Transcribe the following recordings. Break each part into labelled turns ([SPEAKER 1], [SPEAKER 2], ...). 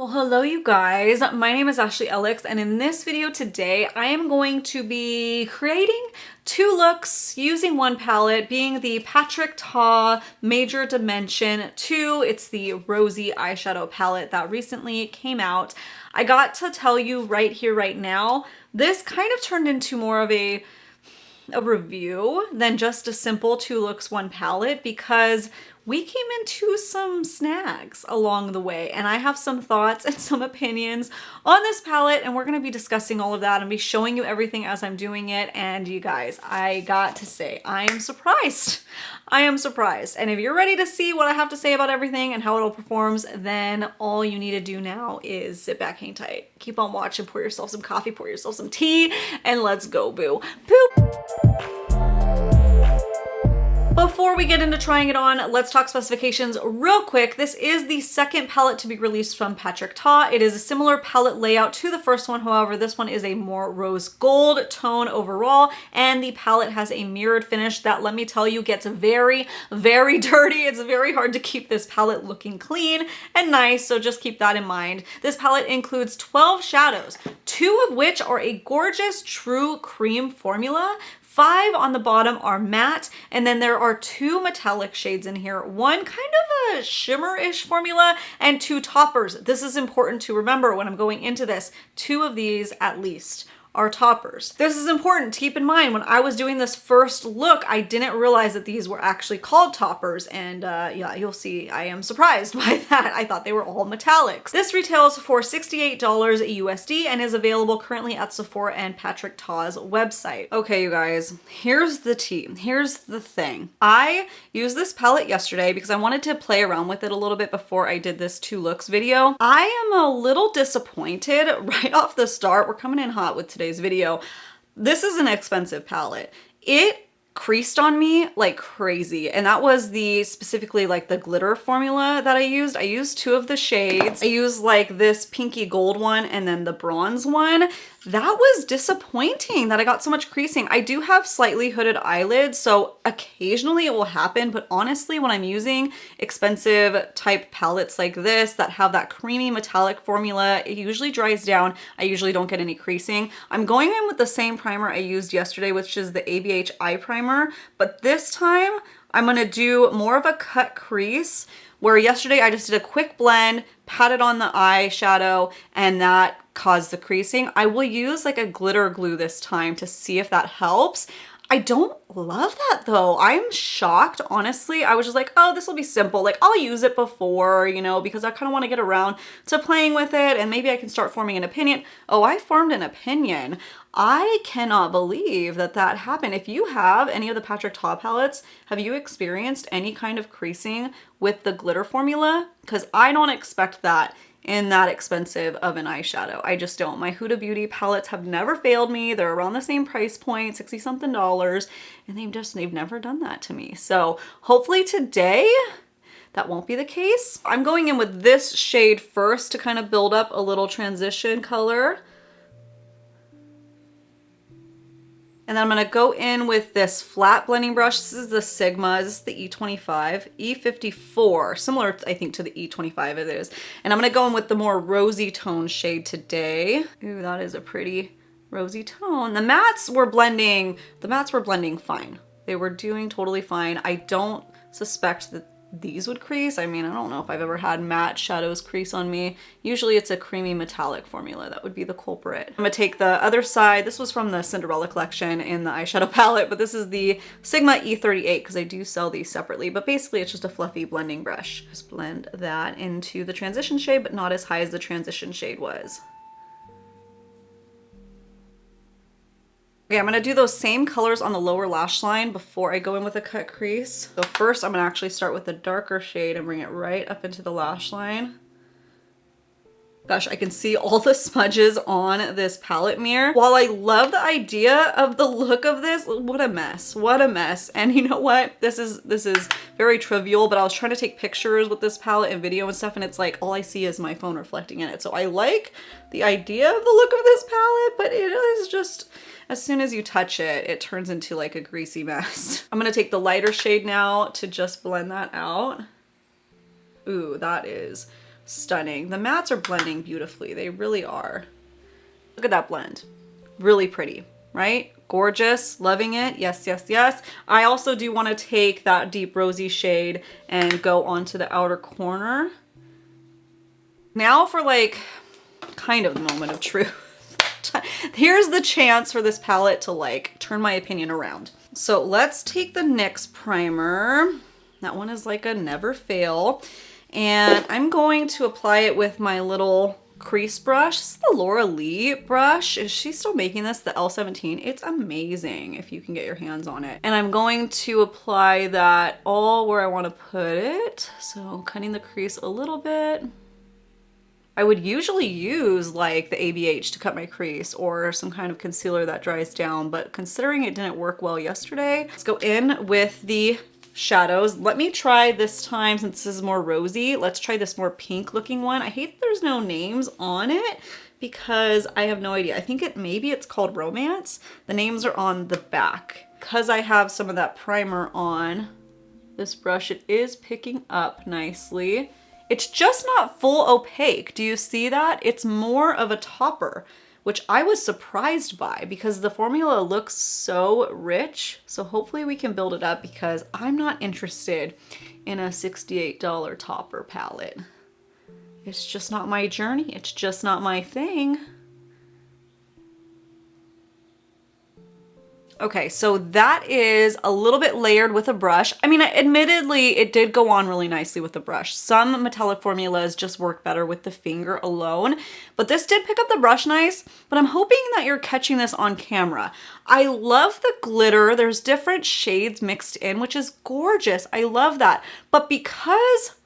[SPEAKER 1] Well, hello you guys. My name is ashleyellix, and in this video today, I am going to be creating two looks using one palette, being the Patrick Ta Major Dimension 2. It's the rosy eyeshadow palette that recently came out. I got to tell you right here, right now, this kind of turned into more of a review than just a simple two looks, one palette, because we came into some snags along the way, and I have some thoughts and some opinions on this palette, and we're going to be discussing all of that and be showing you everything as I'm doing it. And you guys, I got to say, I am surprised. I am surprised. And if you're ready to see what I have to say about everything and how it all performs, then all you need to do now is sit back, hang tight, keep on watching, pour yourself some coffee, pour yourself some tea, and let's go, boo. Poop! Before we get into trying it on, let's talk specifications real quick. This is the second palette to be released from Patrick Ta. It is a similar palette layout to the first one. However, this one is a more rose gold tone overall, and the palette has a mirrored finish that, let me tell you, gets very, very dirty. It's very hard to keep this palette looking clean and nice, so just keep that in mind. This palette includes 12 shadows, 2 of which are a gorgeous true cream formula. 5 on the bottom are matte, and then there are 2 metallic shades in here. One kind of a shimmer-ish formula and 2 toppers. This is important to remember when I'm going into this. 2 of these at least are toppers. This is important to keep in mind. When I was doing this first look, I didn't realize that these were actually called toppers, and yeah, you'll see I am surprised by that. I thought they were all metallics. This retails for $68 USD and is available currently at Sephora and Patrick Ta's website. Okay, you guys, here's the tea. Here's the thing. I used this palette yesterday because I wanted to play around with it a little bit before I did this two looks video. I am a little disappointed right off the start. We're coming in hot with today's video. This is an expensive palette. It creased on me like crazy, and that was specifically like the glitter formula that I used. I used 2 of the shades. I used like this pinky gold one and then the bronze one. That was disappointing that I got so much creasing. I do have slightly hooded eyelids, so occasionally it will happen, but honestly, when I'm using expensive type palettes like this that have that creamy metallic formula, it usually dries down. I usually don't get any creasing. I'm going in with the same primer I used yesterday, which is the ABH Eye Primer, but this time I'm gonna do more of a cut crease, where yesterday I just did a quick blend, patted on the eyeshadow, and that caused the creasing. I will use like a glitter glue this time to see if that helps. I don't love that though. I'm shocked, honestly. I was just like, oh, this will be simple. Like, I'll use it before, you know, because I kind of want to get around to playing with it and maybe I can start forming an opinion. Oh, I formed an opinion. I cannot believe that that happened. If you have any of the Patrick Ta palettes, have you experienced any kind of creasing with the glitter formula? Because I don't expect that in that expensive of an eyeshadow. I just don't. My Huda Beauty palettes have never failed me. They're around the same price point, 60 something dollars, and they've never done that to me. So hopefully today that won't be the case. I'm going in with this shade first to kind of build up a little transition color. And then I'm gonna go in with this flat blending brush. This is the Sigma, this is the E25, E54, similar I think to the E25 it is. And I'm gonna go in with the more rosy tone shade today. Ooh, that is a pretty rosy tone. The mattes were blending fine. They were doing totally fine. I don't suspect that these would crease. I mean, I don't know if I've ever had matte shadows crease on me. Usually it's a creamy metallic formula that would be the culprit. I'm gonna take the other side. This was from the Cinderella collection in the eyeshadow palette, but this is the Sigma E38 because I do sell these separately, but basically it's just a fluffy blending brush. Just blend that into the transition shade, but not as high as the transition shade was. Okay, I'm gonna do those same colors on the lower lash line before I go in with a cut crease. So first I'm gonna actually start with the darker shade and bring it right up into the lash line. Gosh, I can see all the smudges on this palette mirror. While I love the idea of the look of this, what a mess, what a mess. And you know what? This is very trivial, but I was trying to take pictures with this palette and video and stuff, and it's like all I see is my phone reflecting in it. So I like the idea of the look of this palette, but it is just, as soon as you touch it, it turns into like a greasy mess. I'm gonna take the lighter shade now to just blend that out. Ooh, that is stunning. The mattes are blending beautifully. They really are. Look at that blend. Really pretty, right? Gorgeous, loving it. Yes, yes, yes. I also do want to take that deep rosy shade and go onto the outer corner. Now for like kind of the moment of truth. Here's the chance for this palette to like turn my opinion around. So let's take the NYX primer. That one is like a never fail. And I'm going to apply it with my little crease brush. This is the Laura Lee brush. Is she still making this? The L17. It's amazing if you can get your hands on it. And I'm going to apply that all where I want to put it. So cutting the crease a little bit. I would usually use like the ABH to cut my crease or some kind of concealer that dries down, but considering it didn't work well yesterday, let's go in with the shadows. Let me try this time, since this is more rosy, let's try this more pink looking one. I hate that there's no names on it because I have no idea. I think maybe it's called Romance. The names are on the back. Because I have some of that primer on this brush, it is picking up nicely. It's just not full opaque. Do you see that? It's more of a topper, which I was surprised by because the formula looks so rich. So hopefully we can build it up because I'm not interested in a $68 topper palette. It's just not my journey. It's just not my thing. Okay, so that is a little bit layered with a brush. I mean, admittedly, it did go on really nicely with the brush. Some metallic formulas just work better with the finger alone, but this did pick up the brush nice, but I'm hoping that you're catching this on camera. I love the glitter. There's different shades mixed in, which is gorgeous. I love that. But because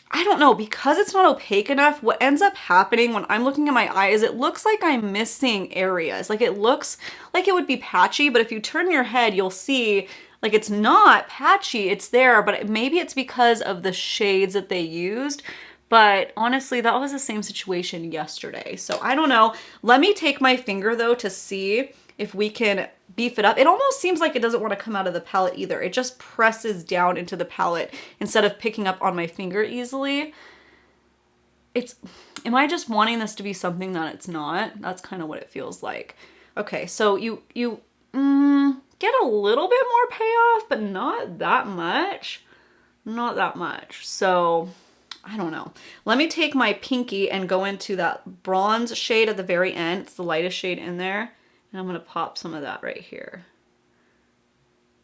[SPEAKER 1] I don't know, because it's not opaque enough, what ends up happening when I'm looking at my eye is it looks like I'm missing areas. Like it looks like it would be patchy, but if you turn your head, you'll see like it's not patchy, it's there, but maybe it's because of the shades that they used. But honestly, that was the same situation yesterday. So I don't know. Let me take my finger though to see if we can beef it up. It almost seems like it doesn't want to come out of the palette either. It just presses down into the palette instead of picking up on my finger easily. Am I just wanting this to be something that it's not? That's kind of what it feels like. Okay, so you get a little bit more payoff, but not that much. Not that much. So I don't know. Let me take my pinky and go into that bronze shade at the very end. It's the lightest shade in there. And I'm going to pop some of that right here.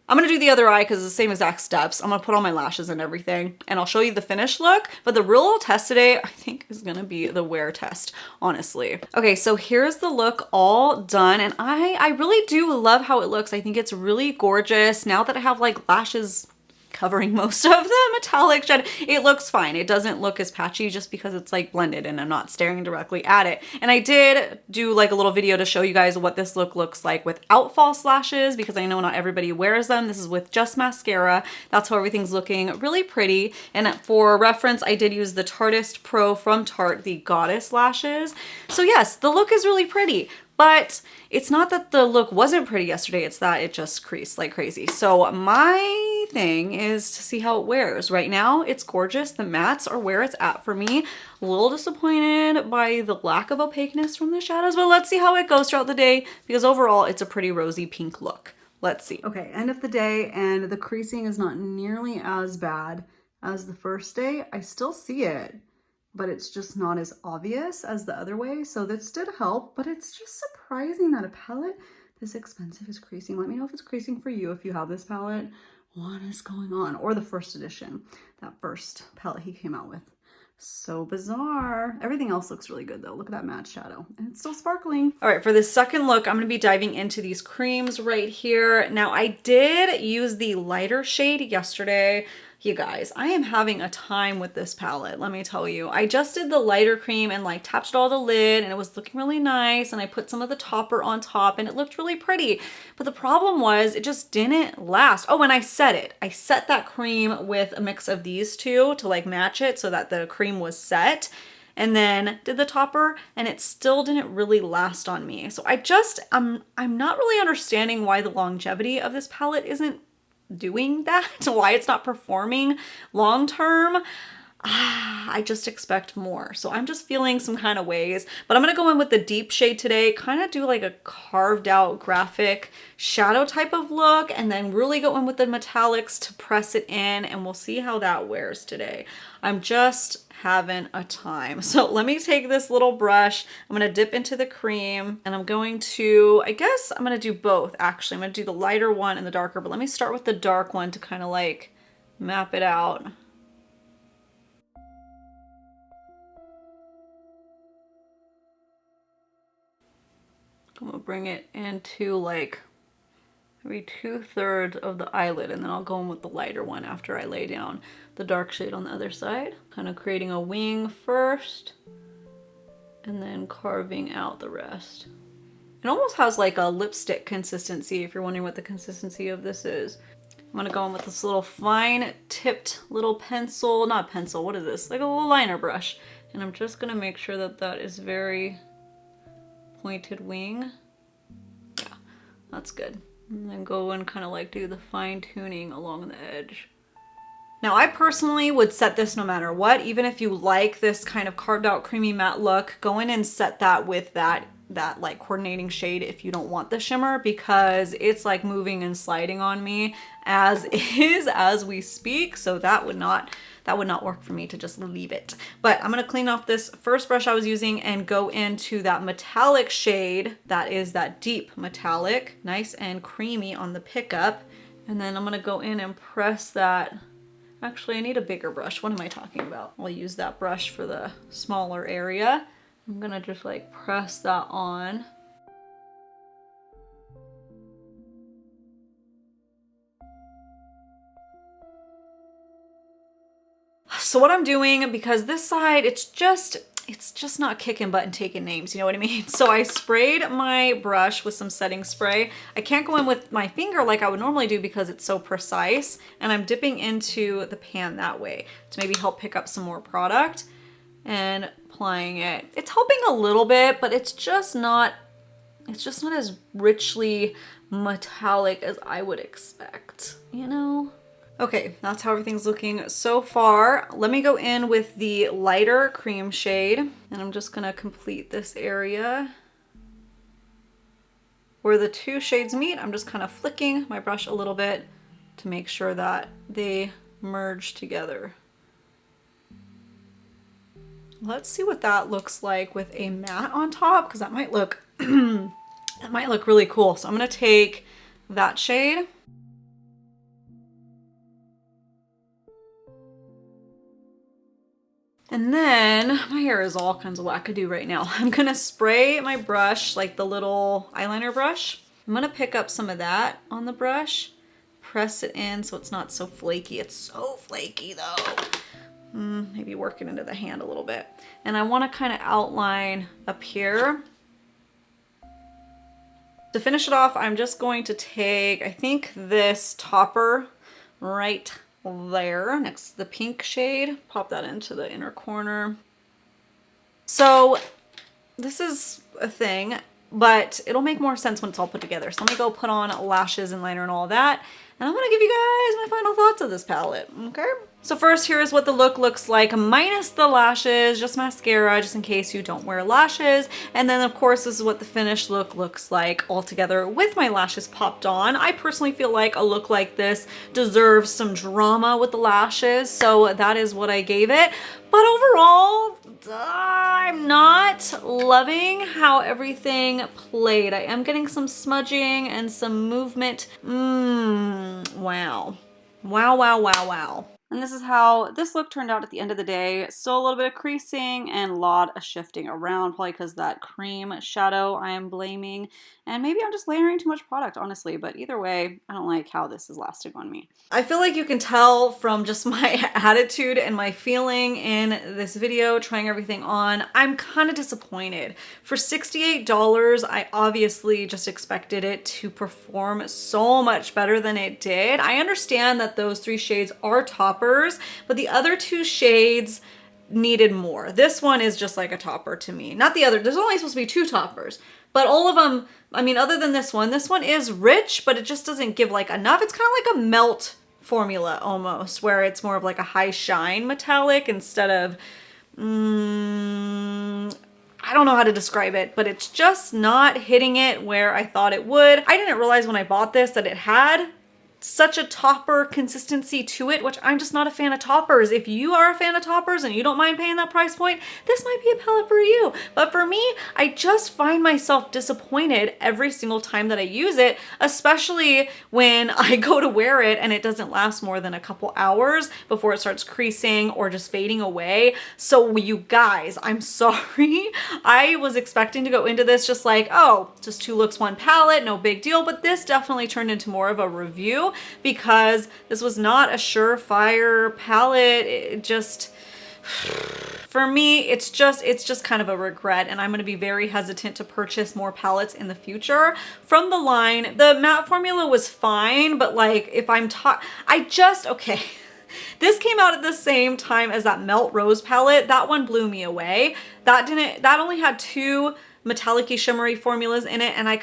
[SPEAKER 1] I'm going to do the other eye because it's the same exact steps. I'm going to put on my lashes and everything. And I'll show you the finished look. But the real test today, I think, is going to be the wear test, honestly. Okay, so here's the look all done. And I really do love how it looks. I think it's really gorgeous. Now that I have like lashes covering most of the metallic shed, it looks fine. It doesn't look as patchy just because it's like blended and I'm not staring directly at it. And I did do like a little video to show you guys what this look looks like without false lashes because I know not everybody wears them. This is with just mascara. That's how everything's looking really pretty. And for reference, I did use the Tartist Pro from Tarte, the Goddess lashes. So yes, the look is really pretty. But it's not that the look wasn't pretty yesterday, it's that it just creased like crazy. So my thing is to see how it wears. Right now, it's gorgeous. The mattes are where it's at for me. A little disappointed by the lack of opaqueness from the shadows, but let's see how it goes throughout the day because overall, it's a pretty rosy pink look. Let's see. Okay, end of the day, and the creasing is not nearly as bad as the first day. I still see it, but it's just not as obvious as the other way. So this did help, but it's just surprising that a palette this expensive is creasing. Let me know if it's creasing for you if you have this palette. What is going on? Or the first edition, that first palette he came out with. So bizarre. Everything else looks really good though. Look at that matte shadow and it's still sparkling. All right, for this second look, I'm gonna be diving into these creams right here. Now I did use the lighter shade yesterday. You guys, I am having a time with this palette, let me tell you. I just did the lighter cream and like tapped all the lid and it was looking really nice and I put some of the topper on top and it looked really pretty. But the problem was it just didn't last. Oh, and I set it. I set that cream with a mix of these two to like match it so that the cream was set. And then did the topper and it still didn't really last on me. So I'm not really understanding why the longevity of this palette isn't doing that, why it's not performing long term. I just expect more. So I'm just feeling some kind of ways, but I'm gonna go in with the deep shade today, kind of do like a carved out graphic shadow type of look, and then really go in with the metallics to press it in, and we'll see how that wears today. I'm just having a time. So let me take this little brush, I'm gonna dip into the cream, and I'm going to, I guess I'm gonna do both actually. I'm gonna do the lighter one and the darker, but let me start with the dark one to kind of like map it out. I'm gonna bring it into like maybe 2/3 of the eyelid, and then I'll go in with the lighter one after I lay down the dark shade on the other side. Kind of creating a wing first and then carving out the rest. It almost has like a lipstick consistency if you're wondering what the consistency of this is. I'm gonna go in with this little fine tipped little pencil, not pencil, what is this? Like a little liner brush. And I'm just gonna make sure that that is very pointed wing. Yeah, that's good. And then go and kind of like do the fine tuning along the edge. Now I personally would set this no matter what, even if you like this kind of carved out creamy matte look, go in and set that with that like coordinating shade if you don't want the shimmer, because it's like moving and sliding on me as is as we speak. So that would not work for me to just leave it. But I'm gonna clean off this first brush I was using and go into that metallic shade that is that deep metallic, nice and creamy on the pickup. And then I'm gonna go in and press that. Actually, I need a bigger brush. What am I talking about? I'll use that brush for the smaller area. I'm gonna just like press that on. So what I'm doing, because this side, it's just not kicking butt and taking names, you know what I mean? So I sprayed my brush with some setting spray. I can't go in with my finger like I would normally do because it's so precise, and I'm dipping into the pan that way to maybe help pick up some more product and applying it. It's helping a little bit, but it's just not as richly metallic as I would expect, you know? Okay, that's how everything's looking so far. Let me go in with the lighter cream shade, and I'm just gonna complete this area. Where the two shades meet, I'm just kind of flicking my brush a little bit to make sure that they merge together. Let's see what that looks like with a matte on top, because that might look that might look really cool. So I'm gonna take that shade. And then my hair is all kinds of wackadoo right now. I'm gonna spray my brush, like the little eyeliner brush. I'm gonna pick up some of that on the brush, press it in so it's not so flaky. It's so flaky though. Maybe work it into the hand a little bit. And I wanna kind of outline up here. To finish it off, I'm just going to take, I think this topper right there next to the pink shade, pop that into the inner corner. So this is a thing, but it'll make more sense when it's all put together. So let me go put on lashes and liner and all of that, and I'm gonna give you guys my final thoughts of this palette, okay? So first, here's what the look looks like minus the lashes, just mascara, just in case you don't wear lashes. And then of course, this is what the finished look looks like all together with my lashes popped on. I personally feel like a look like this deserves some drama with the lashes, so that is what I gave it. But overall, I'm not loving how everything played. I am getting some smudging and some movement. Wow. Wow, wow, wow, wow. And this is how this look turned out at the end of the day. Still a little bit of creasing and a lot of shifting around, probably because that cream shadow I am blaming. And maybe I'm just layering too much product, honestly. But either way, I don't like how this is lasting on me. I feel like you can tell from just my attitude and my feeling in this video, trying everything on, I'm kind of disappointed. For $68, I obviously just expected it to perform so much better than it did. I understand that those three shades are toppers, but the other two shades needed more. This one is just like a topper to me. Not the other, there's only supposed to be two toppers, but all of them, I mean, other than this one is rich, but it just doesn't give like enough. It's kind of like a melt formula almost, where it's more of like a high shine metallic instead of, I don't know how to describe it, but it's just not hitting it where I thought it would. I didn't realize when I bought this that it had such a topper consistency to it, which I'm just not a fan of toppers. If you are a fan of toppers and you don't mind paying that price point, this might be a palette for you. But for me, I just find myself disappointed every single time that I use it, especially when I go to wear it and it doesn't last more than a couple hours before it starts creasing or just fading away. So you guys, I'm sorry. I was expecting to go into this just like, oh, just 2 looks, 1 palette, no big deal. But this definitely turned into more of a review, because this was not a surefire palette. It just, for me, it's just kind of a regret, and I'm going to be very hesitant to purchase more palettes in the future from the line. The matte formula was fine, but like if I'm okay. This came out at the same time as that Melt Rose palette. That one blew me away. That only had 2 metallic-y shimmery formulas in it, and I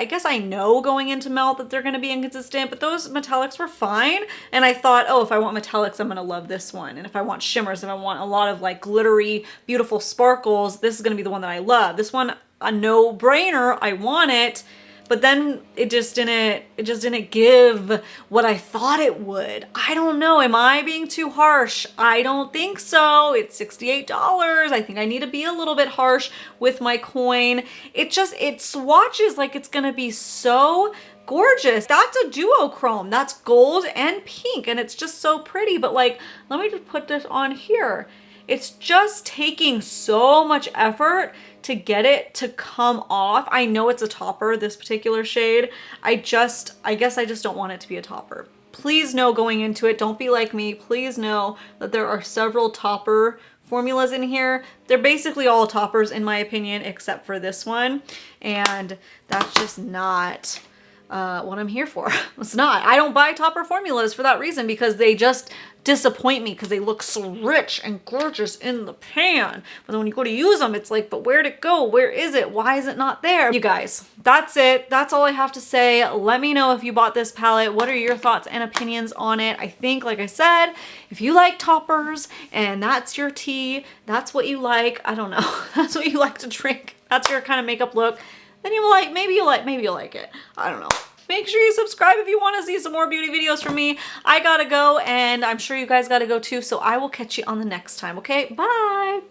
[SPEAKER 1] guess I know going into Melt that they're going to be inconsistent, but those metallics were fine, and I thought, oh, if I want metallics, I'm going to love this one, and if I want shimmers, if I want a lot of like glittery, beautiful sparkles, this is going to be the one that I love. This one, a no-brainer, I want it. But then it just didn't give what I thought it would. I don't know. Am I being too harsh? I don't think so. It's $68. I think I need to be a little bit harsh with my coin. It swatches like it's gonna be so gorgeous. That's a duochrome. That's gold and pink, and it's just so pretty. But like, let me just put this on here. It's just taking so much effort to get it to come off. I know it's a topper, this particular shade. I guess I just don't want it to be a topper. Please know going into it, don't be like me. Please know that there are several topper formulas in here. They're basically all toppers in my opinion, except for this one. And that's just not what I'm here for. It's not. I don't buy topper formulas for that reason, because they just disappoint me because they look so rich and gorgeous in the pan. But then when you go to use them, it's like, but where'd it go? Where is it? Why is it not there? You guys, that's it. That's all I have to say. Let me know if you bought this palette. What are your thoughts and opinions on it? I think, like I said, if you like toppers and that's your tea, that's what you like. I don't know. That's what you like to drink. That's your kind of makeup look. Then maybe you'll like it. I don't know. Make sure you subscribe if you want to see some more beauty videos from me. I gotta go, and I'm sure you guys gotta go too, so I will catch you on the next time, okay? Bye!